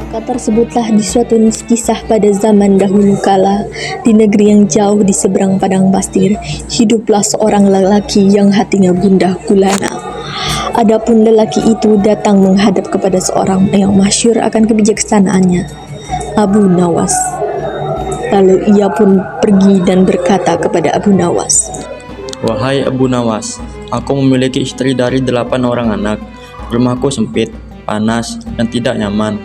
Maka tersebutlah di suatu kisah pada zaman dahulu kala, di negeri yang jauh di seberang padang pasir, hiduplah seorang lelaki yang hatinya gundah gulana. Adapun lelaki itu datang menghadap kepada seorang yang masyhur akan kebijaksanaannya, Abu Nawas. Lalu ia pun pergi dan berkata kepada Abu Nawas, "Wahai Abu Nawas, aku memiliki istri dari 8 orang anak. Rumahku sempit, panas, dan tidak nyaman.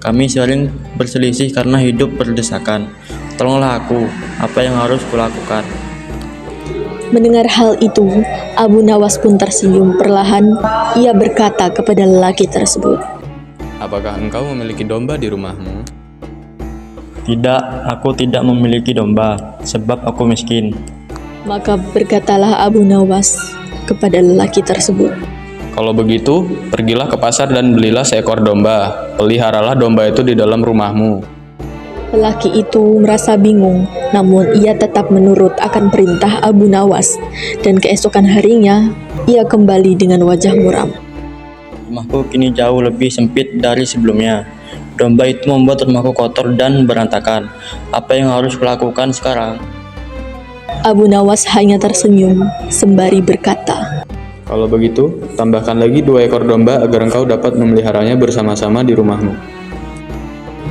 Kami sering berselisih karena hidup berdesakan. Tolonglah aku, apa yang harus kulakukan?" Mendengar hal itu, Abu Nawas pun tersenyum. Perlahan ia berkata kepada lelaki tersebut, Apakah engkau memiliki domba di rumahmu? "Tidak, aku tidak memiliki domba, sebab aku miskin." Maka berkatalah Abu Nawas kepada lelaki tersebut, Kalau begitu, pergilah ke pasar dan belilah seekor domba. Peliharalah domba itu di dalam rumahmu. Lelaki itu merasa bingung, namun ia tetap menurut akan perintah Abu Nawas, dan keesokan harinya ia kembali dengan wajah muram. Rumahku kini jauh lebih sempit dari sebelumnya. Domba itu membuat rumahku kotor dan berantakan. Apa yang harus kulakukan sekarang? Abu Nawas hanya tersenyum sembari berkata, Kalau begitu, tambahkan lagi 2 ekor domba agar engkau dapat memeliharanya bersama-sama di rumahmu.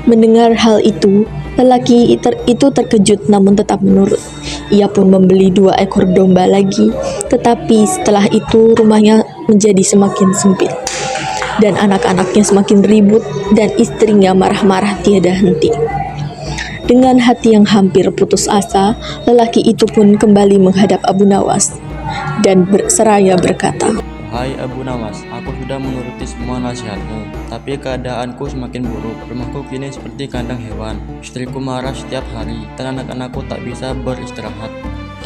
Mendengar hal itu, lelaki itu terkejut namun tetap menurut. Ia pun membeli 2 ekor domba lagi, tetapi setelah itu rumahnya menjadi semakin sempit, dan anak-anaknya semakin ribut, dan istrinya marah-marah tiada henti. Dengan hati yang hampir putus asa, lelaki itu pun kembali menghadap Abu Nawas dan seraya berkata, "Wahai Abu Nawas, aku sudah menuruti semua nasihatmu, tapi keadaanku semakin buruk. Rumahku kini seperti kandang hewan. Istriku marah setiap hari, dan anak-anakku tak bisa beristirahat."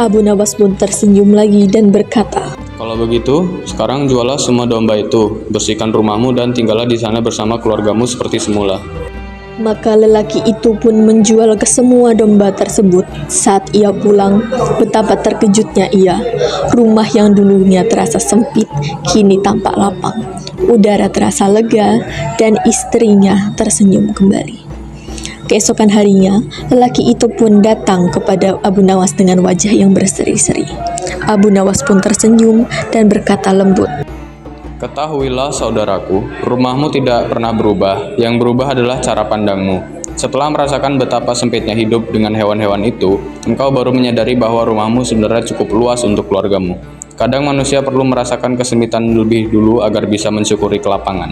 Abu Nawas pun tersenyum lagi dan berkata, Kalau begitu, sekarang jualah semua domba itu, bersihkan rumahmu dan tinggallah di sana bersama keluargamu seperti semula. Maka lelaki itu pun menjual kesemua domba tersebut. Saat ia pulang, betapa terkejutnya ia. Rumah yang dulunya terasa sempit, kini tampak lapang. Udara terasa lega, dan istrinya tersenyum kembali. Keesokan harinya, lelaki itu pun datang kepada Abu Nawas dengan wajah yang berseri-seri. Abu Nawas pun tersenyum dan berkata lembut, Ketahuilah saudaraku, rumahmu tidak pernah berubah, yang berubah adalah cara pandangmu. Setelah merasakan betapa sempitnya hidup dengan hewan-hewan itu, engkau baru menyadari bahwa rumahmu sebenarnya cukup luas untuk keluargamu. Kadang manusia perlu merasakan kesempitan lebih dulu agar bisa mensyukuri kelapangan.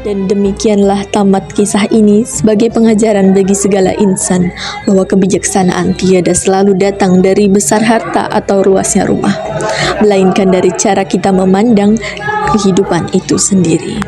Dan demikianlah tamat kisah ini sebagai pengajaran bagi segala insan bahwa kebijaksanaan tiada selalu datang dari besar harta atau luasnya rumah, melainkan dari cara kita memandang kehidupan itu sendiri.